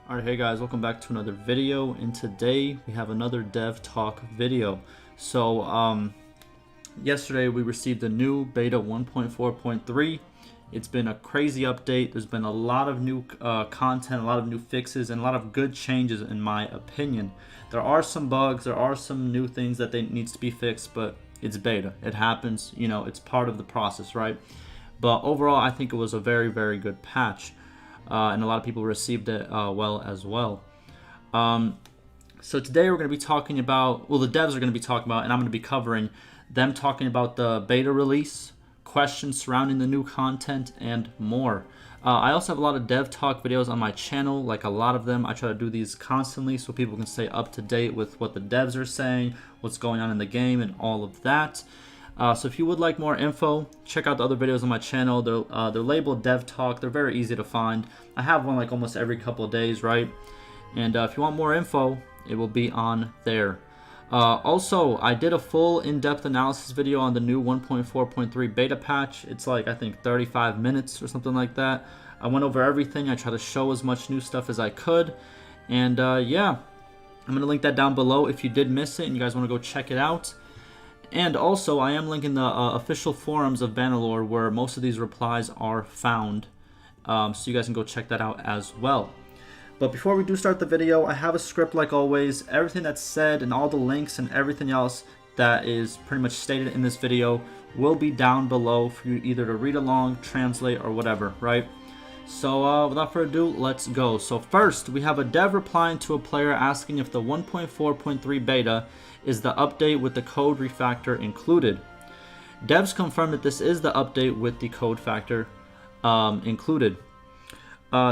Alright, hey guys, welcome back to another video, and today we have another dev talk video. So yesterday we received the new beta 1.4.3. It's been a crazy update. There's been a lot of new content, a lot of new fixes, and a lot of good changes in my opinion. There are some bugs, there are some new things that needs to be fixed, but it's beta. It happens, you know, it's part of the process, right? But overall, I think it was a very, very good patch. And a lot of people received it well as well. So today we're going to be talking about, well, the devs are going to be talking about, and I'm going to be covering them talking about the beta release, questions surrounding the new content, and more. I also have a lot of dev talk videos on my channel, like a lot of them. I try to do these constantly so people can stay up to date with what the devs are saying, what's going on in the game, and all of that. So if you would like more info, check out the other videos on my channel. They're labeled Dev Talk. They're very easy to find. I have one like almost every couple of days, right? And if you want more info, it will be on there. Also, I did a full in-depth analysis video on the new 1.4.3 beta patch. It's like, I think, 35 minutes or something like that. I went over everything. I tried to show as much new stuff as I could. And yeah, I'm going to link that down below if you did miss it and you guys want to go check it out. And also, I am linking the official forums of Bannerlord where most of these replies are found. So you guys can go check that out as well. But before we do start the video, I have a script like always. Everything that's said and all the links and everything else that is pretty much stated in this video will be down below for you either to read along, translate, or whatever, right? So without further ado, let's go. So first, we have a dev replying to a player asking if the 1.4.3 beta is the update with the code refactor included. Devs confirm that this is the update with the code factor included.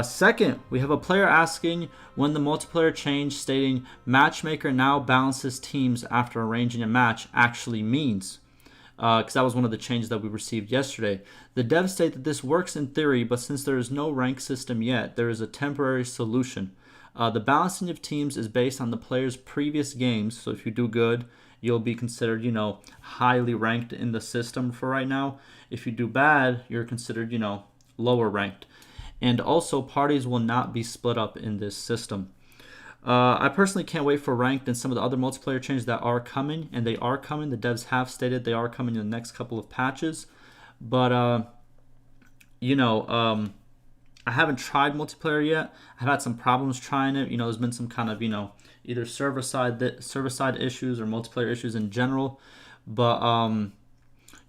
Second, we have a player asking when the multiplayer change stating Matchmaker now balances teams after arranging a match actually means. Because that was one of the changes that we received yesterday. The devs state that this works in theory, but since there is no rank system yet, there is a temporary solution. The balancing of teams is based on the player's previous games, so if you do good, you'll be considered, you know, highly ranked in the system for right now. If you do bad, you're considered, you know, lower ranked. And also, parties will not be split up in this system. I personally can't wait for ranked and some of the other multiplayer changes that are coming, and they are coming. The devs have stated they are coming in the next couple of patches. But, you know, I haven't tried multiplayer yet. I've had some problems trying it. You know, there's been some kind of, you know, either server-side issues or multiplayer issues in general. But,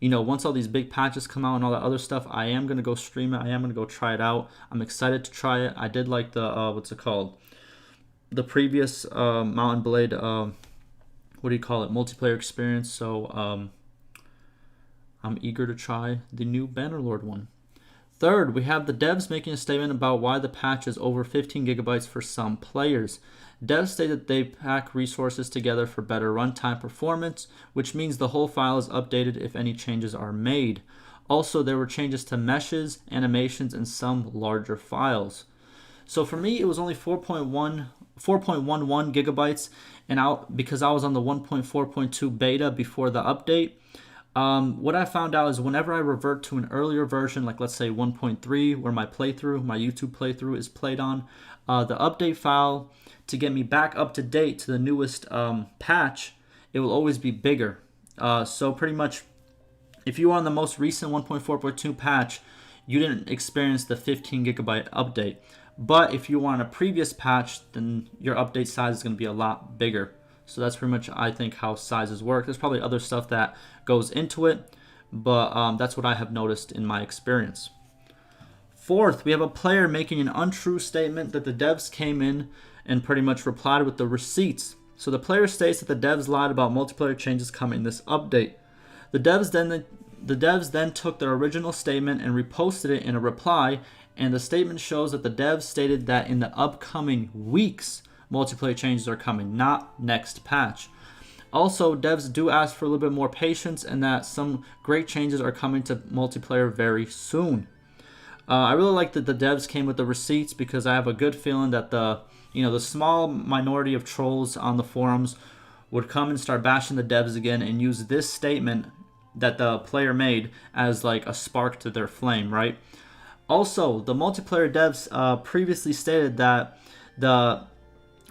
you know, once all these big patches come out and all that other stuff, I am going to go stream it. I am going to go try it out. I'm excited to try it. I did like the, what's it called? The previous Mountain Blade, what do you call it? Multiplayer experience. So, I'm eager to try the new Bannerlord one. Third, we have the devs making a statement about why the patch is over 15 gigabytes for some players. Devs state that they pack resources together for better runtime performance, which means the whole file is updated if any changes are made. Also, there were changes to meshes, animations, and some larger files. So for me, it was only 4.11 gigabytes, and because I was on the 1.4.2 beta before the update. What I found out is whenever I revert to an earlier version, like let's say 1.3, where my YouTube playthrough is played on, the update file to get me back up to date to the newest patch, it will always be bigger. So pretty much, if you are on the most recent 1.4.2 patch, you didn't experience the 15 gigabyte update. But if you were on a previous patch, then your update size is going to be a lot bigger. So that's pretty much, I think, how sizes work. There's probably other stuff that goes into it, but that's what I have noticed in my experience. Fourth, we have a player making an untrue statement that the devs came in and pretty much replied with the receipts. So the player states that the devs lied about multiplayer changes coming in this update. The devs then took their original statement and reposted it in a reply, and the statement shows that the devs stated that in the upcoming weeks, multiplayer changes are coming, not next patch. Also, devs do ask for a little bit more patience and that some great changes are coming to multiplayer very soon. I really like that the devs came with the receipts because I have a good feeling that the small minority of trolls on the forums would come and start bashing the devs again and use this statement that the player made as like a spark to their flame, right? Also, the multiplayer devs previously stated that the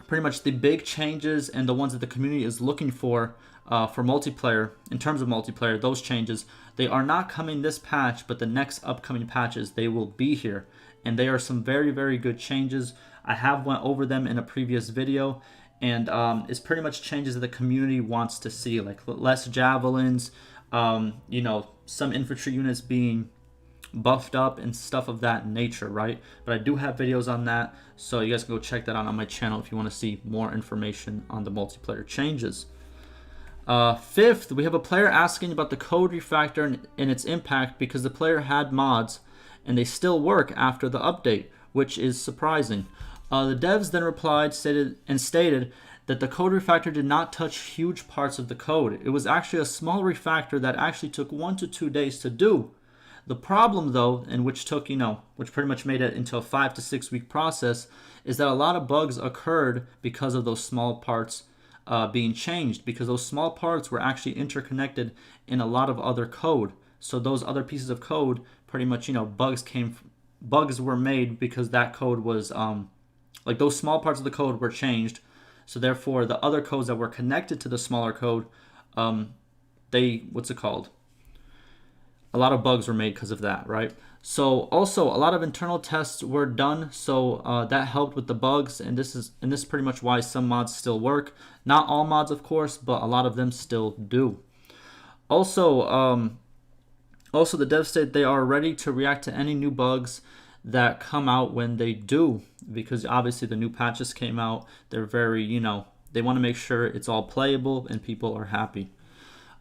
pretty much the big changes and the ones that the community is looking for multiplayer, in terms of multiplayer, those changes, they are not coming this patch, but the next upcoming patches, they will be here. And they are some very, very good changes. I have went over them in a previous video, and it's pretty much changes that the community wants to see, like less javelins, you know, some infantry units being buffed up and stuff of that nature, right? But I do have videos on that, so you guys can go check that out on my channel if you want to see more information on the multiplayer changes. Fifth, we have a player asking about the code refactor and its impact because the player had mods and they still work after the update, which is surprising. The devs then replied stated that the code refactor did not touch huge parts of the code. It was actually a small refactor that actually took 1 to 2 days to do. The problem, though, and which took, which pretty much made it into a 5 to 6 week process, is that a lot of bugs occurred because of those small parts being changed, because those small parts were actually interconnected in a lot of other code. So those other pieces of code, pretty much, bugs were made because that code was, like those small parts of the code were changed. So therefore, the other codes that were connected to the smaller code, a lot of bugs were made because of that, right? So also a lot of internal tests were done, so that helped with the bugs, and this is pretty much why some mods still work. Not all mods, of course, but a lot of them still do. Also, the devs state they are ready to react to any new bugs that come out when they do, because obviously the new patches came out. They're very, they want to make sure it's all playable and people are happy.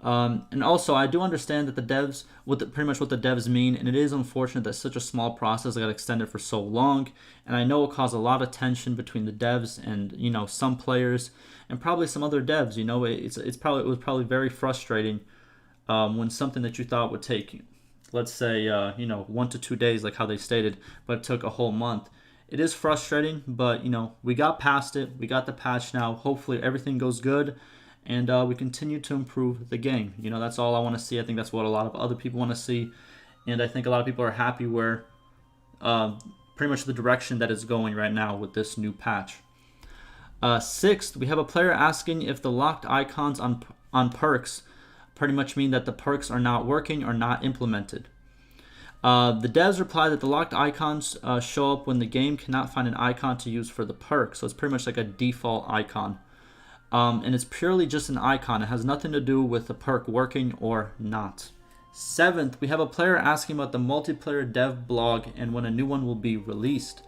And also, I do understand that the devs, pretty much what the devs mean, and it is unfortunate that such a small process got extended for so long, and I know it caused a lot of tension between the devs and, some players, and probably some other devs, it was probably very frustrating when something that you thought would take, let's say, 1 to 2 days, like how they stated, but it took a whole month. It is frustrating, but, we got past it, we got the patch now, hopefully everything goes good, and we continue to improve the game. That's all I want to see. I think that's what a lot of other people want to see. And I think a lot of people are happy where pretty much the direction that it's going right now with this new patch. Sixth, we have a player asking if the locked icons on perks pretty much mean that the perks are not working or not implemented. The devs reply that the locked icons show up when the game cannot find an icon to use for the perk. So it's pretty much like a default icon. And it's purely just an icon. It has nothing to do with the perk working or not. Seventh, we have a player asking about the multiplayer dev blog and when a new one will be released.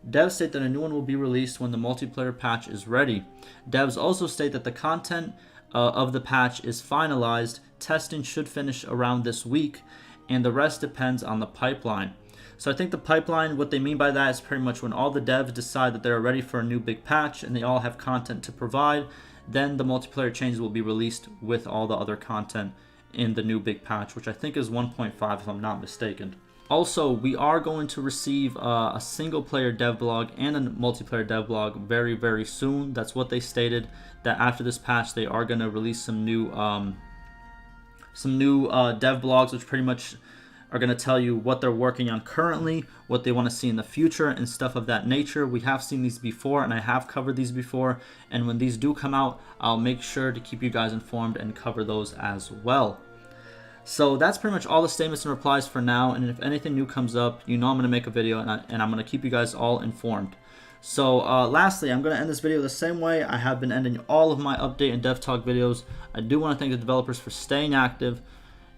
Devs state that a new one will be released when the multiplayer patch is ready. Devs also state that the content of the patch is finalized. Testing should finish around this week, and the rest depends on the pipeline. So I think the pipeline, what they mean by that is pretty much when all the devs decide that they're ready for a new big patch and they all have content to provide, then the multiplayer changes will be released with all the other content in the new big patch, which I think is 1.5 if I'm not mistaken. Also, we are going to receive a single player dev blog and a multiplayer dev blog very, very soon. That's what they stated, that after this patch they are going to release some new dev blogs, which pretty much are going to tell you what they're working on currently, what they want to see in the future, and stuff of that nature. We have seen these before, and I have covered these before, and when these do come out, I'll make sure to keep you guys informed and cover those as well. So that's pretty much all the statements and replies for now, and if anything new comes up, I'm going to make a video, and I'm going to keep you guys all informed. So lastly, I'm going to end this video the same way I have been ending all of my update and dev talk videos. I do want to thank the developers for staying active.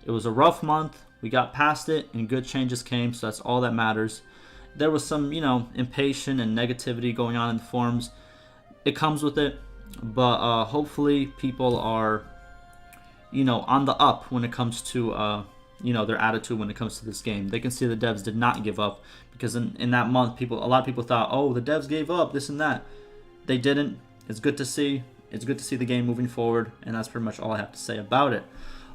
It was a rough month. We got past it and good changes came, so that's all that matters. There was some, impatience and negativity going on in the forums. It comes with it, but hopefully people are, on the up when it comes to, their attitude when it comes to this game. They can see the devs did not give up, because in that month, a lot of people thought, oh, the devs gave up, this and that. They didn't. It's good to see. It's good to see the game moving forward, and that's pretty much all I have to say about it.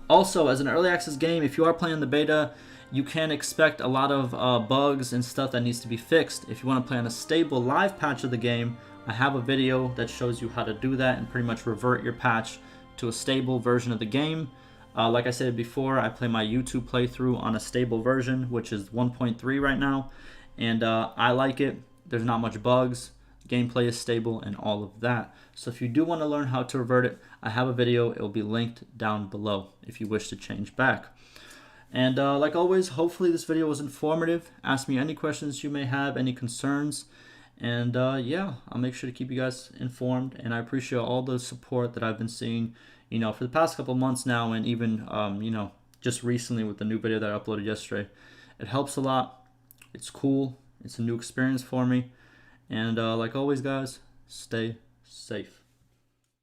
Also, as an early access game, if you are playing the beta, you can expect a lot of bugs and stuff that needs to be fixed. If you want to play on a stable live patch of the game, I have a video that shows you how to do that and pretty much revert your patch to a stable version of the game. Like I said before, I play my YouTube playthrough on a stable version, which is 1.3 right now, and I like it. There's not much bugs. gameplay is stable, and all of that. So if you do want to learn how to revert it, I have a video. It will be linked down below if you wish to change back. And like always, hopefully this video was informative. Ask me any questions you may have, any concerns. And yeah, I'll make sure to keep you guys informed. And I appreciate all the support that I've been seeing, you know, for the past couple months now, and even, you know, just recently with the new video that I uploaded yesterday. It helps a lot. It's cool. It's a new experience for me. And like always, guys, stay safe.